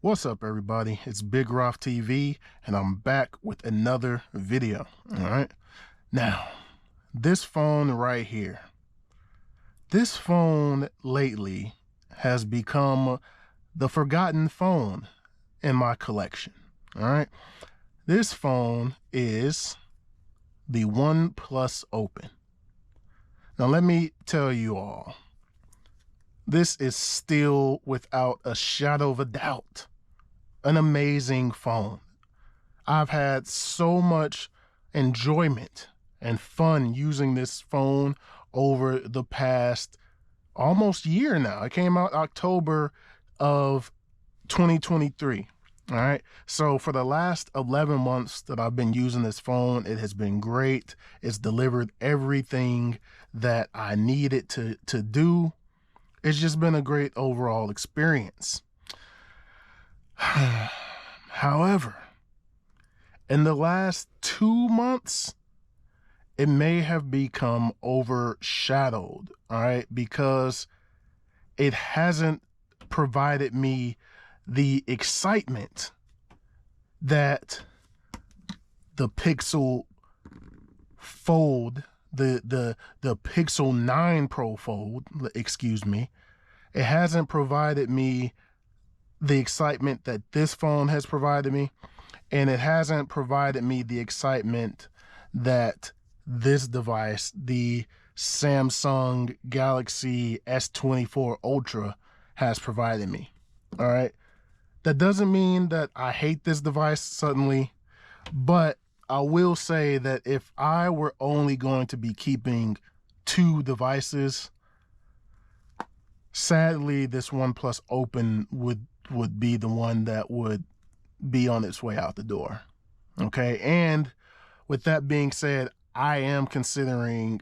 What's up, everybody? It's Big Roth TV, and I'm back with another video. All right. Now, this phone right here, this phone lately has become the forgotten phone in my collection. All right. This phone is the OnePlus Open. Now, let me tell you all, this is still, without a shadow of a doubt, an amazing phone. I've had so much enjoyment and fun using this phone over the past almost year now. It came out October of 2023. All right. So for the last 11 months that I've been using this phone, it has been great. It's delivered everything that I needed to do. It's just been a great overall experience. However, in the last 2 months, it may have become overshadowed, all right, because it hasn't provided me the excitement that the Pixel Fold, the Pixel 9 Pro Fold, excuse me, it hasn't provided me the excitement that this phone has provided me, and it hasn't provided me the excitement that this device, the Samsung Galaxy S24 Ultra, has provided me. All right. That doesn't mean that I hate this device suddenly, but I will say that if I were only going to be keeping two devices, sadly, this OnePlus Open would be the one that would be on its way out the door. Okay. And with that being said, I am considering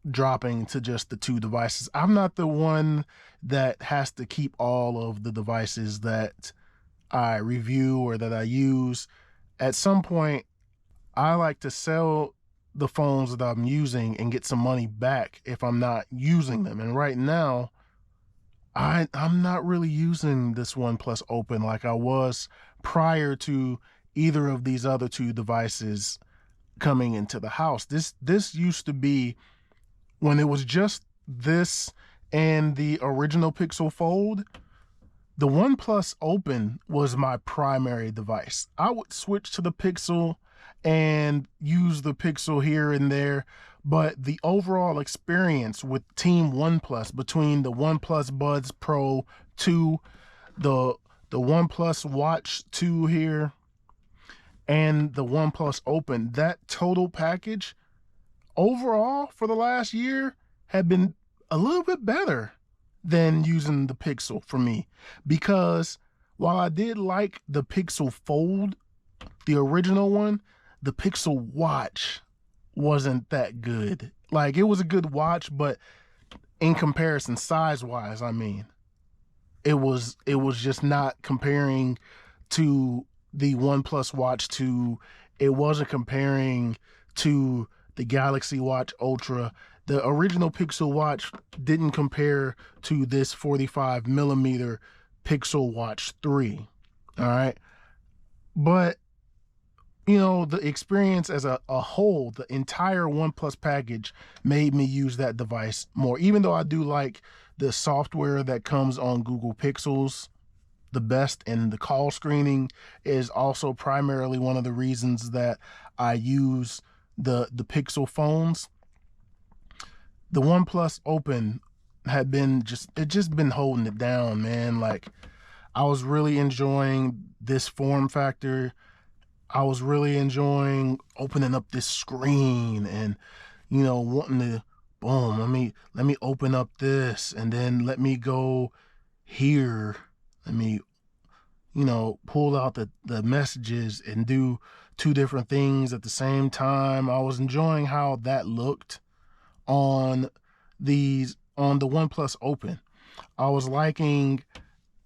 dropping to just the two devices. I'm not the one that has to keep all of the devices that I review or that I use. At some point, I like to sell the phones that I'm using and get some money back if I'm not using them. And right now, I'm not really using this OnePlus Open like I was prior to either of these other two devices coming into the house. This used to be, when it was just this and the original Pixel Fold, the OnePlus Open was my primary device. I would switch to the Pixel and use the Pixel here and there, but the overall experience with Team OnePlus, between the OnePlus Buds Pro 2, the OnePlus Watch 2 here, and the OnePlus Open, that total package overall for the last year had been a little bit better than using the Pixel for me. Because while I did like the Pixel Fold, the original one, the Pixel Watch wasn't that good. Like, it was a good watch, but in comparison, size-wise, I mean, it was just not comparing to the OnePlus Watch 2. It wasn't comparing to the Galaxy Watch Ultra. The original Pixel Watch didn't compare to this 45 millimeter Pixel Watch 3. All right. But, you know, the experience as a whole, the entire OnePlus package made me use that device more, even though I do like the software that comes on Google Pixels the best, and the call screening is also primarily one of the reasons that I use the Pixel phones. The OnePlus Open had been just been holding it down, man. Like, I was really enjoying this form factor. I was really enjoying opening up this screen and, you know, wanting to, boom, let me open up this, and then let me go here. Let me, you know, pull out the messages and do two different things at the same time. I was enjoying how that looked on the OnePlus Open. I was liking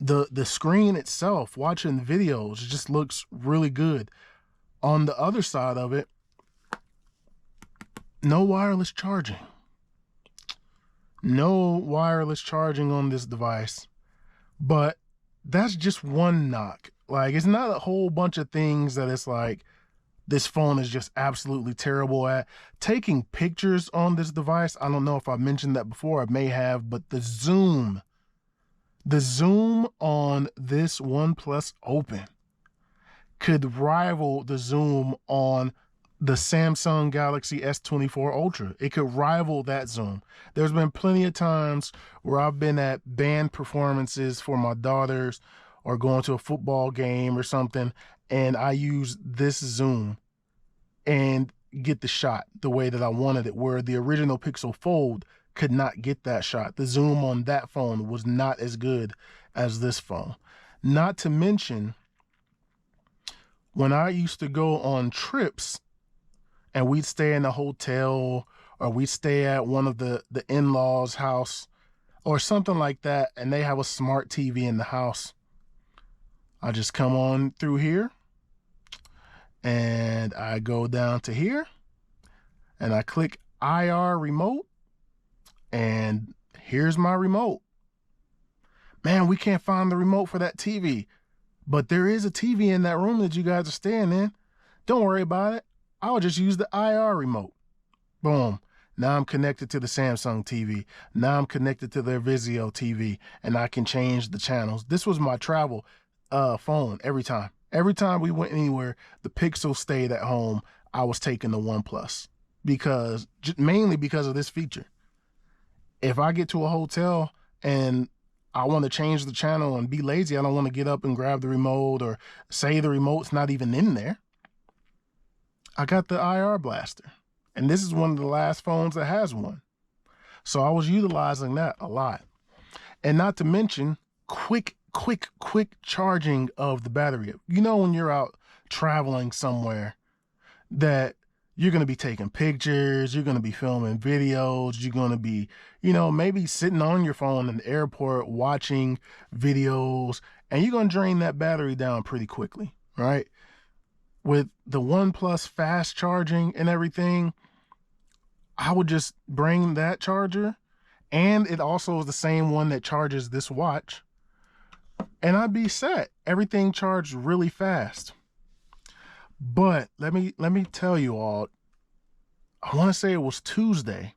the screen itself. Watching videos, it just looks really good. On the other side of it, no wireless charging. No wireless charging on this device. But that's just one knock Like, it's not a whole bunch of things that it's like, this phone is just absolutely terrible at. Taking pictures on this device, I don't know if I mentioned that before, I may have, but the zoom on this OnePlus Open could rival the zoom on the Samsung Galaxy S24 Ultra. It could rival that zoom. There's been plenty of times where I've been at band performances for my daughters or going to a football game or something, and I use this zoom and get the shot the way that I wanted it, where the original Pixel Fold could not get that shot. The zoom on that phone was not as good as this phone. Not to mention, when I used to go on trips and we'd stay in a hotel or we'd stay at one of the in-laws' house or something like that, and they have a smart TV in the house, I just come on through here and I go down to here and I click IR remote, and here's my remote. Man, we can't find the remote for that TV, but there is a TV in that room that you guys are staying in. Don't worry about it. I'll just use the IR remote. Boom. Now I'm connected to the Samsung TV. Now I'm connected to their Vizio TV, and I can change the channels. This was my travel phone every time. Every time we went anywhere, the Pixel stayed at home. I was taking the OnePlus mainly because of this feature. If I get to a hotel and I want to change the channel and be lazy, I don't want to get up and grab the remote or say the remote's not even in there, I got the IR blaster. And this is one of the last phones that has one. So I was utilizing that a lot. And not to mention quick charging of the battery. You know, when you're out traveling somewhere that you're going to be taking pictures, you're going to be filming videos, you're going to be, maybe sitting on your phone in the airport watching videos, and you're going to drain that battery down pretty quickly, right? With the OnePlus fast charging and everything, I would just bring that charger, and it also is the same one that charges this watch, and I'd be set. Everything charged really fast. But let me tell you all, I want to say it was Tuesday.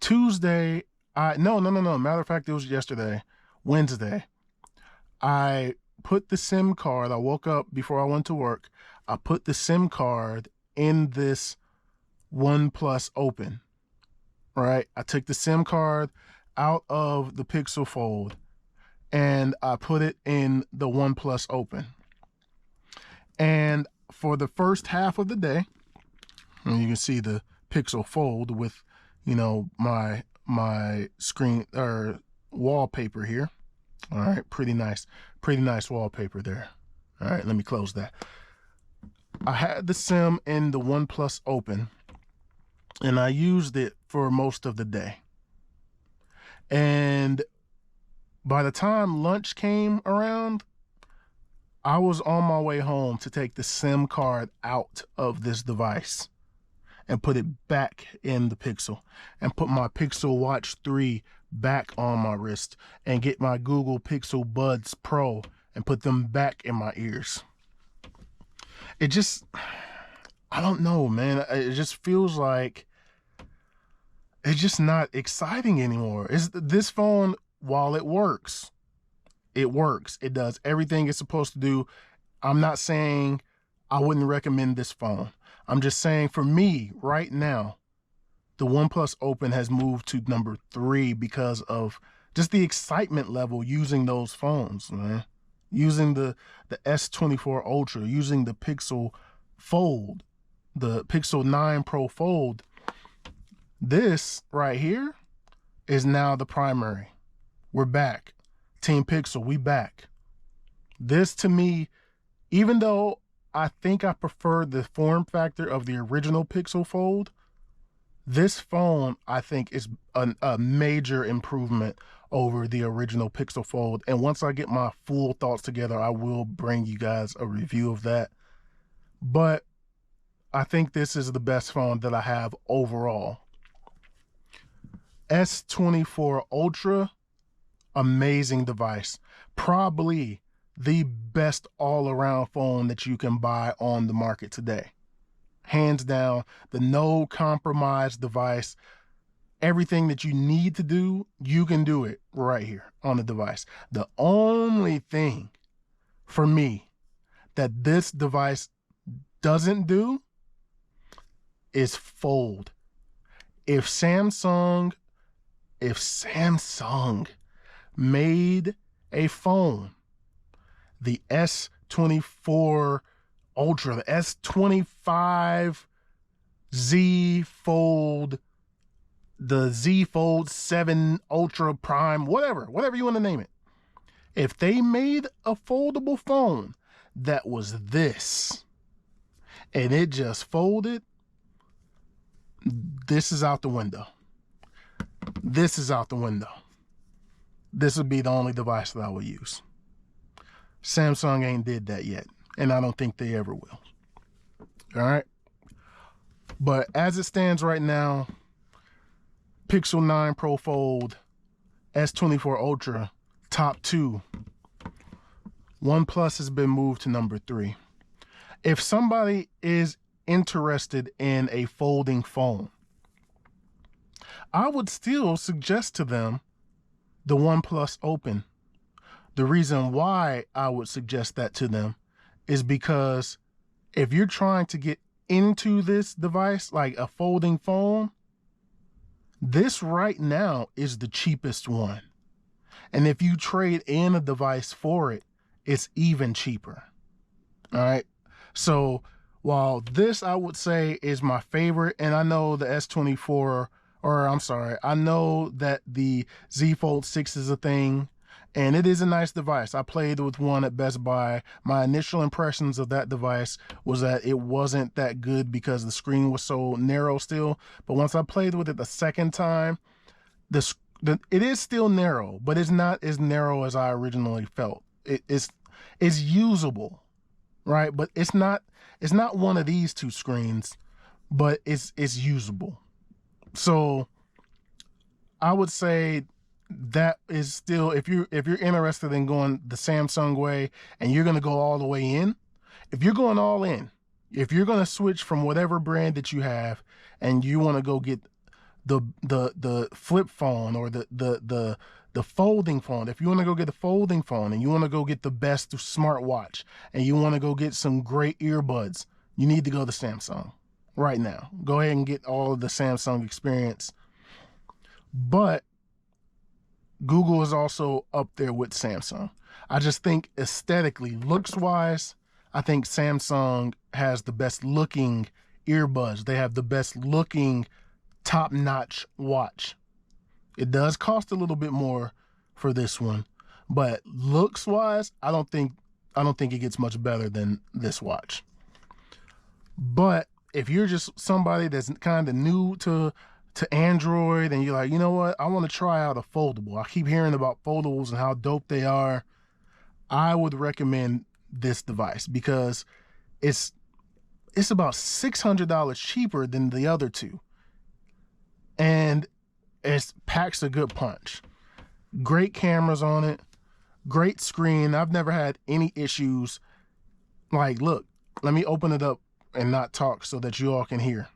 No. Matter of fact, it was yesterday, Wednesday. I put the SIM card, I woke up before I went to work. I put the SIM card in this OnePlus Open, right? I took the SIM card out of the Pixel Fold and I put it in the OnePlus Open. And for the first half of the day, and you can see the Pixel Fold with, my screen or wallpaper here. All right, pretty nice wallpaper there. All right, let me close that. I had the SIM in the OnePlus Open, and I used it for most of the day. And by the time lunch came around, I was on my way home to take the SIM card out of this device and put it back in the Pixel and put my Pixel Watch 3 back on my wrist and get my Google Pixel Buds Pro and put them back in my ears. It just, I don't know, man. It just feels like it's just not exciting anymore. This phone, while it works, it does everything it's supposed to do. I'm not saying I wouldn't recommend this phone. I'm just saying, for me right now, the OnePlus Open has moved to number 3 because of just the excitement level using those phones, man. Using the S24 Ultra, using the Pixel Fold, the Pixel 9 Pro Fold. This right here is now the primary. We're back. Team Pixel, we back. This, to me, even though I think I prefer the form factor of the original Pixel Fold, this phone, I think, is a major improvement over the original Pixel Fold. And once I get my full thoughts together, I will bring you guys a review of that. But I think this is the best phone that I have overall. S24 Ultra, amazing device. Probably the best all-around phone that you can buy on the market today. Hands down, the no compromise device. Everything that you need to do, you can do it right here on the device. The only thing for me that this device doesn't do is fold. If Samsung made a phone, the S24 Ultra, the S25 Z Fold, the Z Fold 7 Ultra Prime, whatever you want to name it. If they made a foldable phone that was this, and it just folded, this is out the window. This is out the window. This would be the only device that I would use. Samsung ain't did that yet, and I don't think they ever will. All right? But as it stands right now, Pixel 9 Pro Fold, S24 Ultra, top 2. OnePlus has been moved to number 3. If somebody is interested in a folding phone, I would still suggest to them the OnePlus Open. The reason why I would suggest that to them is because if you're trying to get into this device, like a folding phone, this right now is the cheapest one. And if you trade in a device for it, it's even cheaper. All right. So while this, I would say, is my favorite, and I know the I know that the Z Fold 6 is a thing, and it is a nice device. I played with one at Best Buy. My initial impressions of that device was that it wasn't that good because the screen was so narrow still. But once I played with it the second time, it is still narrow, but it's not as narrow as I originally felt. It's usable, right? But it's not one of these two screens, but it's usable. So I would say that is still, if you're interested in going the Samsung way and you're going to go all the way in, if you're going all in, if you're going to switch from whatever brand that you have and you want to go get the flip phone or the folding phone, if you want to go get the folding phone and you want to go get the best smartwatch and you want to go get some great earbuds, you need to go to Samsung right now. Go ahead and get all of the Samsung experience. But Google is also up there with Samsung. I just think aesthetically, looks-wise, I think Samsung has the best looking earbuds. They have the best looking top-notch watch. It does cost a little bit more for this one, but looks-wise, I don't think it gets much better than this watch. But if you're just somebody that's kind of new to Android and you're like, you know what, I want to try out a foldable. I keep hearing about foldables and how dope they are. I would recommend this device because it's about $600 cheaper than the other two. And it packs a good punch. Great cameras on it, great screen. I've never had any issues. Like, look, let me open it up and not talk so that you all can hear.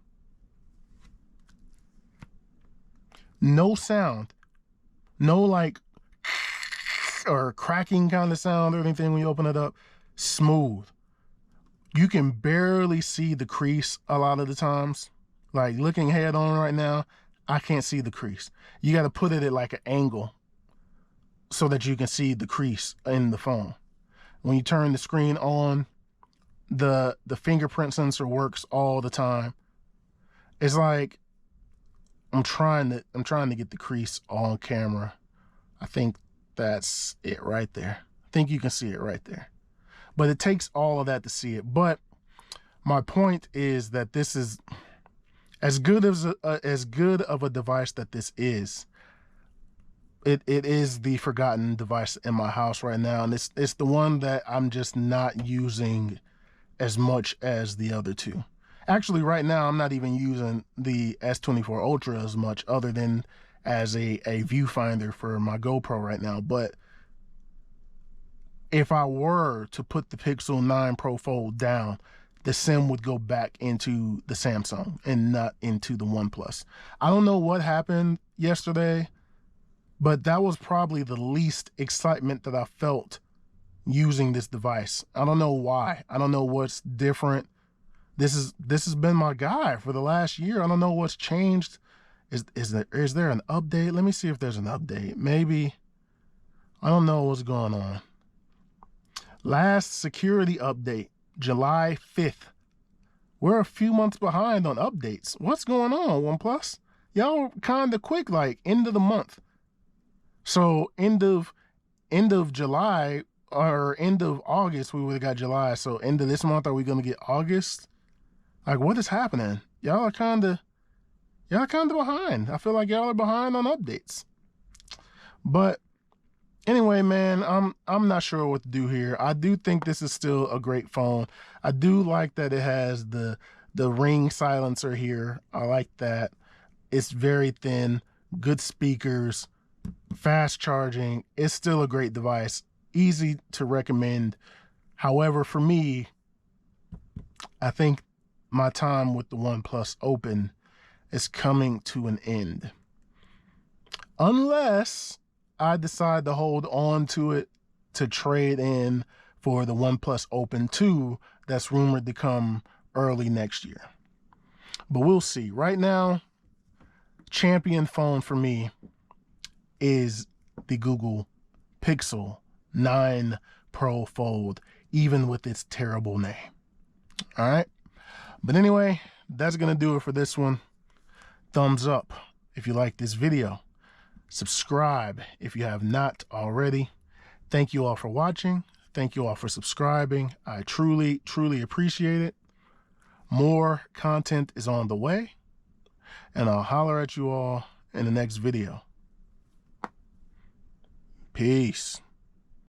No sound, no like or cracking kind of sound or anything when you open it up. Smooth. You can barely see the crease a lot of the times. Like looking head on right now, I can't see the crease. You got to put it at like an angle so that you can see the crease in the phone. When you turn the screen on, the fingerprint sensor works all the time. It's like I'm trying to get the crease on camera. I think that's it right there. I think you can see it right there. But it takes all of that to see it. But my point is that this is as good of a device that this is. It is the forgotten device in my house right now, and it's the one that I'm just not using as much as the other two. Actually, right now, I'm not even using the S24 Ultra as much other than as a viewfinder for my GoPro right now. But if I were to put the Pixel 9 Pro Fold down, the SIM would go back into the Samsung and not into the OnePlus. I don't know what happened yesterday, but that was probably the least excitement that I felt using this device. I don't know why. I don't know what's different. This has been my guy for the last year. I don't know what's changed. Is there an update? Let me see if there's an update. Maybe. I don't know what's going on. Last security update, July 5th. We're a few months behind on updates. What's going on, OnePlus? Y'all kind of quick, like end of the month. So end of July or end of August, we would have got July. So end of this month, are we going to get August? Like, what is happening? Y'all kind of behind. I feel like y'all are behind on updates. But anyway, man, I'm not sure what to do here. I do think this is still a great phone. I do like that it has the ring silencer here. I like that. It's very thin, good speakers, fast charging. It's still a great device, easy to recommend. However, for me, I think my time with the OnePlus Open is coming to an end. Unless I decide to hold on to it to trade in for the OnePlus Open 2 that's rumored to come early next year. But we'll see. Right now, champion phone for me is the Google Pixel 9 Pro Fold, even with its terrible name. All right. But anyway, that's going to do it for this one. Thumbs up if you like this video. Subscribe if you have not already. Thank you all for watching. Thank you all for subscribing. I truly, truly appreciate it. More content is on the way, and I'll holler at you all in the next video. Peace.